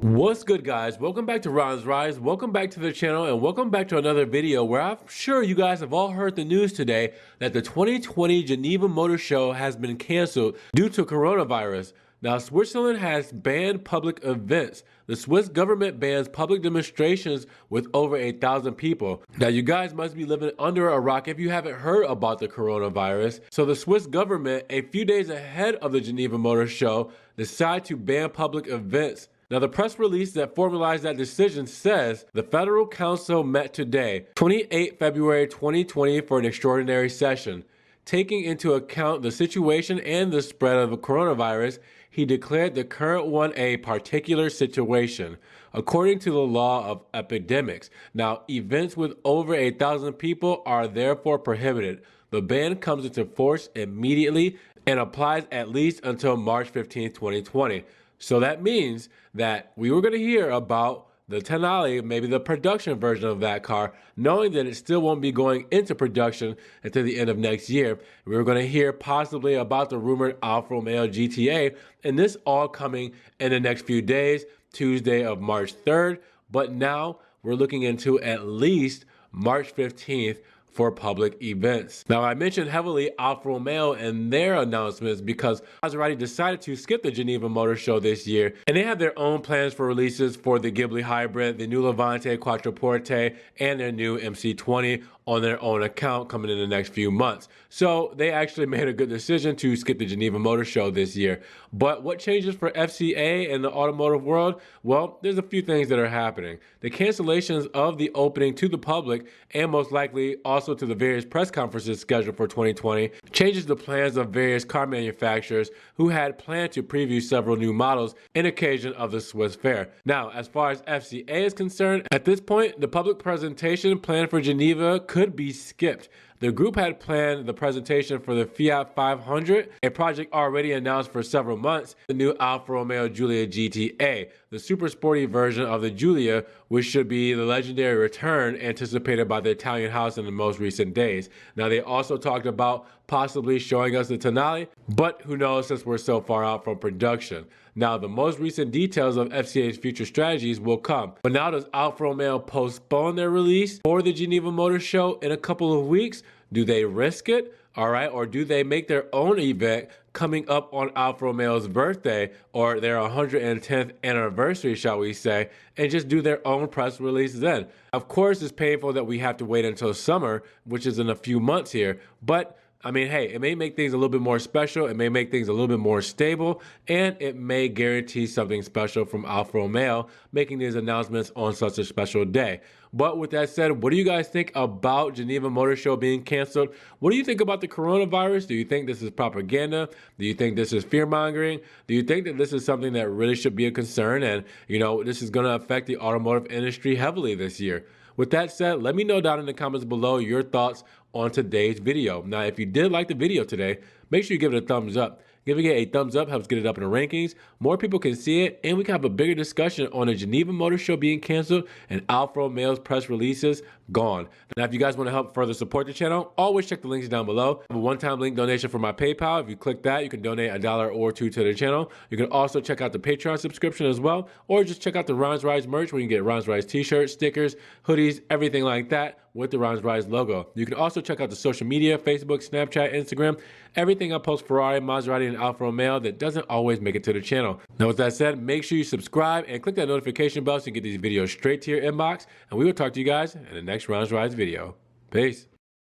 What's good, guys? Welcome back to Ron's Rise. Welcome back to the channel, and welcome back to another video where I'm sure you guys have all heard the news today that the 2020 Geneva Motor Show has been canceled due to coronavirus. Now, Switzerland has banned public events. The Swiss government bans public demonstrations with over 1,000 people. Now, you guys must be living under a rock if you haven't heard about the coronavirus. So the Swiss government, a few days ahead of the Geneva Motor Show, decided to ban public events. Now, the press release that formalized that decision says the Federal Council met today, 28 February 2020, for an extraordinary session. Taking into account the situation and the spread of the coronavirus, he declared the current one a particular situation, according to the law of epidemics. Now, events with over 1,000 people are therefore prohibited. The ban comes into force immediately and applies at least until March 15, 2020. So that means that we were going to hear about the Tonale, maybe the production version of that car, knowing that it still won't be going into production until the end of next year. We were going to hear possibly about the rumored Afla Romeo GTA, and this all coming in the next few days, Tuesday of March 3rd. But now we're looking into at least March 15th for public events. Now, I mentioned heavily Afla Romeo and their announcements because Maserati decided to skip the Geneva Motor Show this year, and they have their own plans for releases for the Ghibli Hybrid, the new Levante Quattroporte, and their new MC20 on their own account coming in the next few months. So they actually made a good decision to skip the Geneva Motor Show this year. But what changes for FCA and the automotive world? Well, there's a few things that are happening. The cancellations of the opening to the public, and most likely also to the various press conferences scheduled for 2020, changes the plans of various car manufacturers who had planned to preview several new models in occasion of the Swiss fair. Now, as far as FCA is concerned, at this point, the public presentation planned for Geneva could be skipped. The group had planned the presentation for the Fiat 500, a project already announced for several months, the new Afla Romeo Giulia GTA, the super sporty version of the Giulia, which should be the legendary return anticipated by the Italian house in the most recent days. Now, they also talked about possibly showing us the Tonale, but who knows since we're so far out from production. Now, the most recent details of FCA's future strategies will come. But now, does Afla Romeo postpone their release for the Geneva Motor Show in a couple of weeks? Do they risk it? All right, or do they make their own event coming up on Afla Romeo's birthday or their 110th anniversary, shall we say, and just do their own press release then? Of course, it's painful that we have to wait until summer, which is in a few months here, but I mean, hey, it may make things a little bit more special, it may make things a little bit more stable, and it may guarantee something special from Afla Romeo making these announcements on such a special day. But with that said, what do you guys think about Geneva Motor Show being canceled? What do you think about the coronavirus? Do you think this is propaganda? Do you think this is fear-mongering? Do you think that this is something that really should be a concern and, this is going to affect the automotive industry heavily this year? With that said, let me know down in the comments below your thoughts on today's video. Now, if you did like the video today, make sure you give it a thumbs up. Giving it a thumbs up helps get it up in the rankings. More people can see it, and we can have a bigger discussion on the Geneva Motor Show being canceled and Afla Romeo's press releases gone. Now, if you guys want to help further support the channel, always check the links down below. I have a one-time link donation for my PayPal. If you click that, you can donate $1 or $2 to the channel. You can also check out the Patreon subscription as well, or just check out the Ron's Rise merch where you can get Ron's Rise t-shirts, stickers, hoodies, everything like that with the Ron's Rise logo. You can also check out the social media, Facebook, Snapchat, Instagram, everything I post Ferrari, Maserati, and Afla Romeo that doesn't always make it to the channel. Now, with that said, make sure you subscribe and click that notification bell so you get these videos straight to your inbox, and we will talk to you guys in the next Ron's Rise video. Peace.